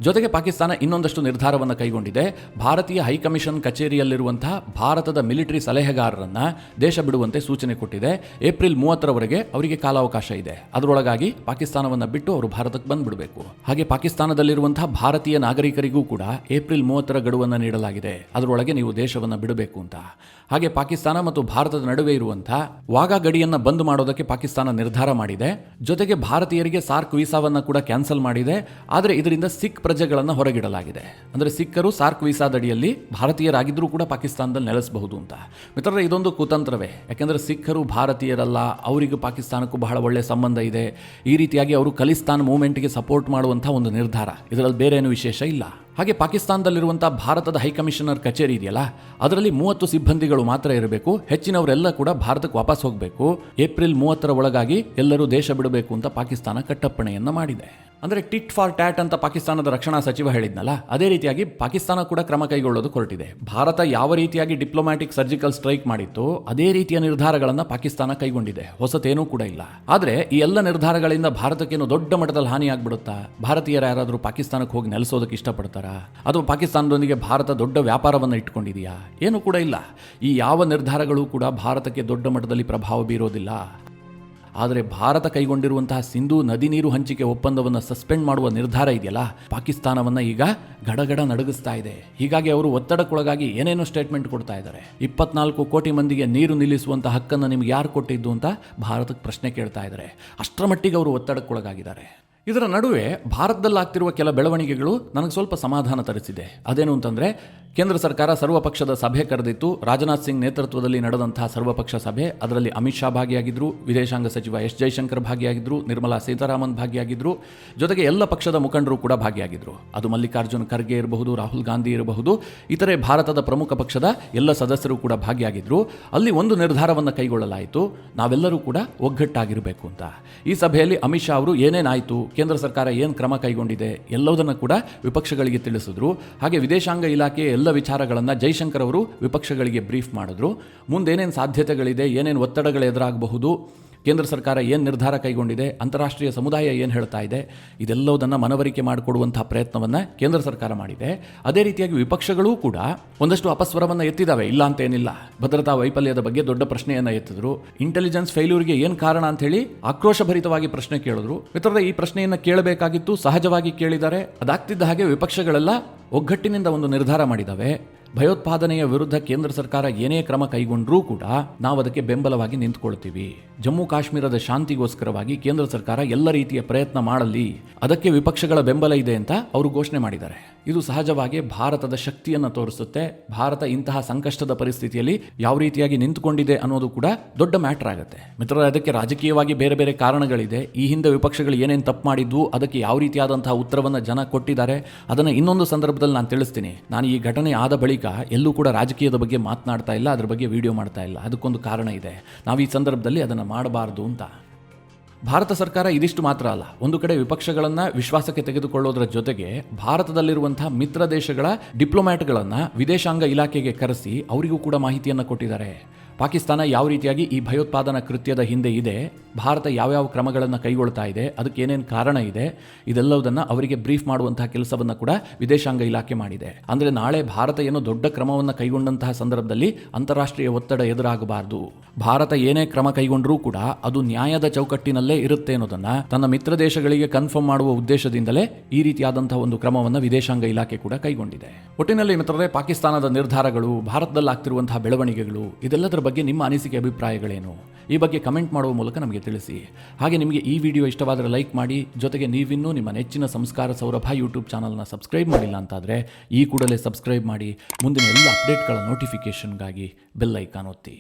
ಜೊತೆಗೆ ಪಾಕಿಸ್ತಾನ ಇನ್ನೊಂದಷ್ಟು ನಿರ್ಧಾರವನ್ನು ಕೈಗೊಂಡಿದೆ. ಭಾರತೀಯ ಹೈಕಮಿಷನ್ ಕಚೇರಿಯಲ್ಲಿರುವಂತಹ ಭಾರತದ ಮಿಲಿಟರಿ ಸಲಹೆಗಾರರನ್ನ ದೇಶ ಬಿಡುವಂತೆ ಸೂಚನೆ ಕೊಟ್ಟಿದೆ. ಏಪ್ರಿಲ್ 30ರವರೆಗೆ ಅವರಿಗೆ ಕಾಲಾವಕಾಶ ಇದೆ. ಅದರೊಳಗಾಗಿ ಪಾಕಿಸ್ತಾನವನ್ನು ಬಿಟ್ಟು ಅವರು ಭಾರತಕ್ಕೆ ಬಂದ್ಬಿಡಬೇಕು. ಹಾಗೆ ಪಾಕಿಸ್ತಾನದಲ್ಲಿರುವಂತಹ ಭಾರತೀಯ ನಾಗರಿಕರಿಗೂ ಕೂಡ ಏಪ್ರಿಲ್ 30ರ ಗಡುವನ್ನು ನೀಡಲಾಗಿದೆ, ಅದರೊಳಗೆ ನೀವು ದೇಶವನ್ನು ಬಿಡಬೇಕು ಅಂತ. ಹಾಗೆ ಪಾಕಿಸ್ತಾನ ಮತ್ತು ಭಾರತದ ನಡುವೆ ಇರುವಂತಹ ವಾಘಾ ಗಡಿಯನ್ನು ಬಂದ್ ಮಾಡೋದಕ್ಕೆ ಪಾಕಿಸ್ತಾನ ನಿರ್ಧಾರ ಮಾಡಿದೆ. ಜೊತೆಗೆ ಭಾರತೀಯರಿಗೆ ಸಾರ್ಕ್ ವೀಸಾವನ್ನು ಕೂಡ ಕ್ಯಾನ್ಸಲ್ ಮಾಡಿದೆ. ಆದರೆ ಇದರಿಂದ ಸಿಖ್ ಪ್ರಜೆಗಳನ್ನು ಹೊರಗಿಡಲಾಗಿದೆ. ಅಂದರೆ ಸಿಖ್ಖರು ಸಾರ್ಕ್ ವೀಸಾದಡಿಯಲ್ಲಿ ಭಾರತೀಯರಾಗಿದ್ದರೂ ಕೂಡ ಪಾಕಿಸ್ತಾನದಲ್ಲಿ ನೆಲೆಸಬಹುದು ಅಂತ. ಮಿತ್ರರೇ, ಇದೊಂದು ಕುತಂತ್ರವೇ. ಯಾಕೆಂದರೆ ಸಿಖ್ಖರು ಭಾರತೀಯರಲ್ಲ, ಅವರಿಗೂ ಪಾಕಿಸ್ತಾನಕ್ಕೂ ಬಹಳ ಒಳ್ಳೆಯ ಸಂಬಂಧ ಇದೆ. ಈ ರೀತಿಯಾಗಿ ಅವರು ಖಲಿಸ್ತಾನ್ ಮೂವ್ಮೆಂಟ್ಗೆ ಸಪೋರ್ಟ್ ಮಾಡುವಂಥ ಒಂದು ನಿರ್ಧಾರ, ಇದರಲ್ಲಿ ಬೇರೆ ಏನು ವಿಶೇಷ ಇಲ್ಲ. ಹಾಗೆ ಪಾಕಿಸ್ತಾನದಲ್ಲಿರುವಂಥ ಭಾರತದ ಹೈಕಮಿಷನರ್ ಕಚೇರಿ ಇದೆಯಲ್ಲ, ಅದರಲ್ಲಿ 30 ಸಿಬ್ಬಂದಿಗಳು ಮಾತ್ರ ಇರಬೇಕು. ಹೆಚ್ಚಿನವರೆಲ್ಲ ಕೂಡ ಭಾರತಕ್ಕೆ ವಾಪಸ್ ಹೋಗಬೇಕು. ಏಪ್ರಿಲ್ 30ರ ಒಳಗಾಗಿ ಎಲ್ಲರೂ ದೇಶ ಬಿಡಬೇಕು ಅಂತ ಪಾಕಿಸ್ತಾನ ಕಟ್ಟಪ್ಪಣೆಯನ್ನು ಮಾಡಿದೆ. ಅಂದರೆ ಟಿಟ್ ಫಾರ್ ಟ್ಯಾಟ್ ಅಂತ ಪಾಕಿಸ್ತಾನದ ರಕ್ಷಣಾ ಸಚಿವ ಹೇಳಿದ್ನಲ್ಲ, ಅದೇ ರೀತಿಯಾಗಿ ಪಾಕಿಸ್ತಾನ ಕೂಡ ಕ್ರಮ ಕೈಗೊಳ್ಳೋದು ಹೊರಟಿದೆ. ಭಾರತ ಯಾವ ರೀತಿಯಾಗಿ ಡಿಪ್ಲೊಮ್ಯಾಟಿಕ್ ಸರ್ಜಿಕಲ್ ಸ್ಟ್ರೈಕ್ ಮಾಡಿತ್ತು ಅದೇ ರೀತಿಯ ನಿರ್ಧಾರಗಳನ್ನು ಪಾಕಿಸ್ತಾನ ಕೈಗೊಂಡಿದೆ, ಹೊಸತೇನೂ ಕೂಡ ಇಲ್ಲ. ಆದರೆ ಈ ಎಲ್ಲ ನಿರ್ಧಾರಗಳಿಂದ ಭಾರತಕ್ಕೇನು ದೊಡ್ಡ ಮಟ್ಟದಲ್ಲಿ ಹಾನಿ ಆಗ್ಬಿಡುತ್ತಾ? ಭಾರತೀಯರು ಯಾರಾದರೂ ಪಾಕಿಸ್ತಾನಕ್ಕೆ ಹೋಗಿ ನೆಲೆಸೋದಕ್ಕೆ ಇಷ್ಟಪಡ್ತಾರಾ? ಅಥವಾ ಪಾಕಿಸ್ತಾನದೊಂದಿಗೆ ಭಾರತ ದೊಡ್ಡ ವ್ಯಾಪಾರವನ್ನು ಇಟ್ಕೊಂಡಿದೆಯಾ? ಏನೂ ಕೂಡ ಇಲ್ಲ. ಈ ಯಾವ ನಿರ್ಧಾರಗಳು ಕೂಡ ಭಾರತಕ್ಕೆ ದೊಡ್ಡ ಮಟ್ಟದಲ್ಲಿ ಪ್ರಭಾವ ಬೀರೋದಿಲ್ಲ. ಆದರೆ ಭಾರತ ಕೈಗೊಂಡಿರುವಂತಹ ಸಿಂಧೂ ನದಿ ನೀರು ಹಂಚಿಕೆ ಒಪ್ಪಂದವನ್ನು ಸಸ್ಪೆಂಡ್ ಮಾಡುವ ನಿರ್ಧಾರ ಇದೆಯಲ್ಲ, ಪಾಕಿಸ್ತಾನವನ್ನು ಈಗ ಗಡಗಡ ನಡುಗಿಸ್ತಾ ಇದೆ. ಹೀಗಾಗಿ ಅವರು ಒತ್ತಡಕ್ಕೊಳಗಾಗಿ ಏನೇನೋ ಸ್ಟೇಟ್ಮೆಂಟ್ ಕೊಡ್ತಾ ಇದ್ದಾರೆ. 24 ಕೋಟಿ ಮಂದಿಗೆ ನೀರು ನಿಲ್ಲಿಸುವಂಥ ಹಕ್ಕನ್ನು ನಿಮ್ಗೆ ಯಾರು ಕೊಟ್ಟಿದ್ದು ಅಂತ ಭಾರತಕ್ಕೆ ಪ್ರಶ್ನೆ ಕೇಳ್ತಾ ಇದ್ದಾರೆ. ಅಷ್ಟರ ಮಟ್ಟಿಗೆ ಅವರು ಒತ್ತಡಕ್ಕೊಳಗಾಗಿದ್ದಾರೆ. ಇದರ ನಡುವೆ ಭಾರತದಲ್ಲಾಗ್ತಿರುವ ಕೆಲ ಬೆಳವಣಿಗೆಗಳು ನನಗೆ ಸ್ವಲ್ಪ ಸಮಾಧಾನ ತರಿಸಿದೆ. ಅದೇನು ಅಂತಂದರೆ, ಕೇಂದ್ರ ಸರ್ಕಾರ ಸರ್ವಪಕ್ಷದ ಸಭೆ ಕರೆದಿತ್ತು. ರಾಜನಾಥ್ ಸಿಂಗ್ ನೇತೃತ್ವದಲ್ಲಿ ನಡೆದಂತಹ ಸರ್ವಪಕ್ಷ ಸಭೆ, ಅದರಲ್ಲಿ ಅಮಿತ್ ಶಾ ಭಾಗಿಯಾಗಿದ್ದರು, ವಿದೇಶಾಂಗ ಸಚಿವ ಎಸ್ ಜೈಶಂಕರ್ ಭಾಗಿಯಾಗಿದ್ದರು, ನಿರ್ಮಲಾ ಸೀತಾರಾಮನ್ ಭಾಗಿಯಾಗಿದ್ದರು, ಜೊತೆಗೆ ಎಲ್ಲ ಪಕ್ಷದ ಮುಖಂಡರು ಕೂಡ ಭಾಗಿಯಾಗಿದ್ದರು. ಅದು ಮಲ್ಲಿಕಾರ್ಜುನ್ ಖರ್ಗೆ ಇರಬಹುದು, ರಾಹುಲ್ ಗಾಂಧಿ ಇರಬಹುದು, ಇತರೆ ಭಾರತದ ಪ್ರಮುಖ ಪಕ್ಷದ ಎಲ್ಲ ಸದಸ್ಯರು ಕೂಡ ಭಾಗಿಯಾಗಿದ್ದರು. ಅಲ್ಲಿ ಒಂದು ನಿರ್ಧಾರವನ್ನು ಕೈಗೊಳ್ಳಲಾಯಿತು, ನಾವೆಲ್ಲರೂ ಕೂಡ ಒಗ್ಗಟ್ಟಾಗಿರಬೇಕು ಅಂತ. ಈ ಸಭೆಯಲ್ಲಿ ಅಮಿತ್ ಶಾ ಅವರು ಏನೇನಾಯಿತು, ಕೇಂದ್ರ ಸರ್ಕಾರ ಏನು ಕ್ರಮ ಕೈಗೊಂಡಿದೆ ಎಲ್ಲವುದನ್ನು ಕೂಡ ವಿಪಕ್ಷಗಳಿಗೆ ತಿಳಿಸಿದ್ರು. ಹಾಗೆ ವಿದೇಶಾಂಗ ಇಲಾಖೆಯ ಎಲ್ಲ ವಿಚಾರಗಳನ್ನು ಜೈಶಂಕರ್ ಅವರು ವಿಪಕ್ಷಗಳಿಗೆ ಬ್ರೀಫ್ ಮಾಡಿದ್ರು. ಮುಂದೇನೇನು ಸಾಧ್ಯತೆಗಳಿದೆ, ಏನೇನು ಒತ್ತಡಗಳು ಎದುರಾಗಬಹುದು, ಕೇಂದ್ರ ಸರ್ಕಾರ ಏನು ನಿರ್ಧಾರ ಕೈಗೊಂಡಿದೆ, ಅಂತಾರಾಷ್ಟ್ರೀಯ ಸಮುದಾಯ ಏನು ಹೇಳ್ತಾ ಇದೆ, ಇದೆಲ್ಲವುದನ್ನು ಮನವರಿಕೆ ಮಾಡಿಕೊಡುವಂತಹ ಪ್ರಯತ್ನವನ್ನು ಕೇಂದ್ರ ಸರ್ಕಾರ ಮಾಡಿದೆ. ಅದೇ ರೀತಿಯಾಗಿ ವಿಪಕ್ಷಗಳೂ ಕೂಡ ಒಂದಷ್ಟು ಅಪಸ್ವರವನ್ನು ಎತ್ತಿದ್ದಾವೆ, ಇಲ್ಲ ಅಂತ ಏನಿಲ್ಲ. ಭದ್ರತಾ ವೈಫಲ್ಯದ ಬಗ್ಗೆ ದೊಡ್ಡ ಪ್ರಶ್ನೆಯನ್ನು ಎತ್ತಿದ್ರು. ಇಂಟೆಲಿಜೆನ್ಸ್ ಫೇಲ್ಯೂರ್ಗೆ ಏನು ಕಾರಣ ಅಂತ ಹೇಳಿ ಆಕ್ರೋಶಭರಿತವಾಗಿ ಪ್ರಶ್ನೆ ಕೇಳಿದ್ರು. ಮಿತ್ರರೇ, ಈ ಪ್ರಶ್ನೆಯನ್ನು ಕೇಳಬೇಕಾಗಿತ್ತು, ಸಹಜವಾಗಿ ಕೇಳಿದ್ದಾರೆ. ಅದಾಗ್ತಿದ್ದ ಹಾಗೆ ವಿಪಕ್ಷಗಳೆಲ್ಲ ಒಗ್ಗಟ್ಟಿನಿಂದ ಒಂದು ನಿರ್ಧಾರ ಮಾಡಿದ್ದಾವೆ. ಭಯೋತ್ಪಾದನೆಯ ವಿರುದ್ಧ ಕೇಂದ್ರ ಸರ್ಕಾರ ಏನೇ ಕ್ರಮ ಕೈಗೊಂಡ್ರೂ ಕೂಡ ನಾವು ಅದಕ್ಕೆ ಬೆಂಬಲವಾಗಿ ನಿಂತ್ಕೊಳ್ತೀವಿ. ಜಮ್ಮು ಕಾಶ್ಮೀರದ ಶಾಂತಿಗೋಸ್ಕರವಾಗಿ ಕೇಂದ್ರ ಸರ್ಕಾರ ಎಲ್ಲ ರೀತಿಯ ಪ್ರಯತ್ನ ಮಾಡಲಿ, ಅದಕ್ಕೆ ವಿಪಕ್ಷಗಳ ಬೆಂಬಲ ಇದೆ ಅಂತ ಅವರು ಘೋಷಣೆ ಮಾಡಿದ್ದಾರೆ. ಇದು ಸಹಜವಾಗಿ ಭಾರತದ ಶಕ್ತಿಯನ್ನು ತೋರಿಸುತ್ತೆ. ಭಾರತ ಇಂತಹ ಸಂಕಷ್ಟದ ಪರಿಸ್ಥಿತಿಯಲ್ಲಿ ಯಾವ ರೀತಿಯಾಗಿ ನಿಂತುಕೊಂಡಿದೆ ಅನ್ನೋದು ಕೂಡ ದೊಡ್ಡ ಮ್ಯಾಟರ್ ಆಗುತ್ತೆ. ಮಿತ್ರರೇ, ಅದಕ್ಕೆ ರಾಜಕೀಯವಾಗಿ ಬೇರೆ ಬೇರೆ ಕಾರಣಗಳಿದೆ. ಈ ಹಿಂದೆ ವಿಪಕ್ಷಗಳು ಏನೇನು ತಪ್ಪು ಮಾಡಿದ್ವು, ಅದಕ್ಕೆ ಯಾವ ರೀತಿಯಾದಂತಹ ಉತ್ತರವನ್ನು ಜನ ಕೊಟ್ಟಿದ್ದಾರೆ, ಅದನ್ನು ಇನ್ನೊಂದು ಸಂದರ್ಭದಲ್ಲಿ ನಾನು ತಿಳಿಸ್ತೀನಿ. ನಾನು ಈ ಘಟನೆ ಆದ ಬಳಿಕ ಎಲ್ಲೂ ಕೂಡ ರಾಜಕೀಯದ ಬಗ್ಗೆ ಮಾತನಾಡ್ತಾ ಇಲ್ಲ, ಅದ್ರ ಬಗ್ಗೆ ವಿಡಿಯೋ ಮಾಡ್ತಾ ಇಲ್ಲ. ಅದಕ್ಕೊಂದು ಕಾರಣ ಇದೆ, ನಾವು ಈ ಸಂದರ್ಭದಲ್ಲಿ ಅದನ್ನು ಮಾಡಬಾರ್ದು ಅಂತ. ಭಾರತ ಸರ್ಕಾರ ಇದಿಷ್ಟು ಮಾತ್ರ ಅಲ್ಲ, ಒಂದು ಕಡೆ ವಿಪಕ್ಷಗಳನ್ನ ವಿಶ್ವಾಸಕ್ಕೆ ತೆಗೆದುಕೊಳ್ಳೋದರ ಜೊತೆಗೆ ಭಾರತದಲ್ಲಿರುವಂತಹ ಮಿತ್ರ ದೇಶಗಳ ಡಿಪ್ಲೊಮ್ಯಾಟ್ಗಳನ್ನ ವಿದೇಶಾಂಗ ಇಲಾಖೆಗೆ ಕರೆಸಿ ಅವರಿಗೂ ಕೂಡ ಮಾಹಿತಿಯನ್ನು ಕೊಟ್ಟಿದ್ದಾರೆ. ಪಾಕಿಸ್ತಾನ ಯಾವ ರೀತಿಯಾಗಿ ಈ ಭಯೋತ್ಪಾದನಾ ಕೃತ್ಯದ ಹಿಂದೆ ಇದೆ, ಭಾರತ ಯಾವ್ಯಾವ ಕ್ರಮಗಳನ್ನು ಕೈಗೊಳ್ತಾ ಇದೆ, ಅದಕ್ಕೆ ಏನೇನು ಕಾರಣ ಇದೆ, ಇದೆಲ್ಲವುದನ್ನು ಅವರಿಗೆ ಬ್ರೀಫ್ ಮಾಡುವಂತಹ ಕೆಲಸವನ್ನು ಕೂಡ ವಿದೇಶಾಂಗ ಇಲಾಖೆ ಮಾಡಿದೆ. ಅಂದರೆ ನಾಳೆ ಭಾರತ ಏನೋ ದೊಡ್ಡ ಕ್ರಮವನ್ನು ಕೈಗೊಂಡಂತಹ ಸಂದರ್ಭದಲ್ಲಿ ಅಂತಾರಾಷ್ಟ್ರೀಯ ಒತ್ತಡ ಎದುರಾಗಬಾರದು. ಭಾರತ ಏನೇ ಕ್ರಮ ಕೈಗೊಂಡರೂ ಕೂಡ ಅದು ನ್ಯಾಯದ ಚೌಕಟ್ಟಿನಲ್ಲೇ ಇರುತ್ತೆ ಅನ್ನೋದನ್ನ ತನ್ನ ಮಿತ್ರ ದೇಶಗಳಿಗೆ ಕನ್ಫರ್ಮ್ ಮಾಡುವ ಉದ್ದೇಶದಿಂದಲೇ ಈ ರೀತಿಯಾದಂತಹ ಒಂದು ಕ್ರಮವನ್ನು ವಿದೇಶಾಂಗ ಇಲಾಖೆ ಕೂಡ ಕೈಗೊಂಡಿದೆ. ಒಟ್ಟಿನಲ್ಲಿ ಮಿತ್ರರೇ, ಪಾಕಿಸ್ತಾನದ ನಿರ್ಧಾರಗಳು, ಭಾರತದಲ್ಲಿ ಆಗ್ತಿರುವಂತಹ ಬೆಳವಣಿಗೆಗಳು, ಇದೆಲ್ಲದರ ಬಗ್ಗೆ ನಿಮ್ಮ ಅನಿಸಿಕೆ ಅಭಿಪ್ರಾಯಗಳೇನು? ಈ ಬಗ್ಗೆ ಕಮೆಂಟ್ ಮಾಡುವ ಮೂಲಕ ನಮಗೆ ತಿಳಿಸಿ. ಹಾಗೆ ನಿಮಗೆ ಈ ವಿಡಿಯೋ ಇಷ್ಟವಾದರೆ ಲೈಕ್ ಮಾಡಿ. ಜೊತೆಗೆ ನೀವಿನ್ನೂ ನಿಮ್ಮ ನೆಚ್ಚಿನ ಸಂಸ್ಕಾರ ಸೌರಭ ಯೂಟ್ಯೂಬ್ ಚಾನಲ್ನ ಸಬ್ಸ್ಕ್ರೈಬ್ ಮಾಡಿಲ್ಲ ಅಂತಾದರೆ ಈ ಕೂಡಲೇ ಸಬ್ಸ್ಕ್ರೈಬ್ ಮಾಡಿ. ಮುಂದಿನ ಎಲ್ಲ ಅಪ್ಡೇಟ್ಗಳ ನೋಟಿಫಿಕೇಷನ್ಗಾಗಿ ಬೆಲ್ ಐಕಾನ್ ಒತ್ತಿ.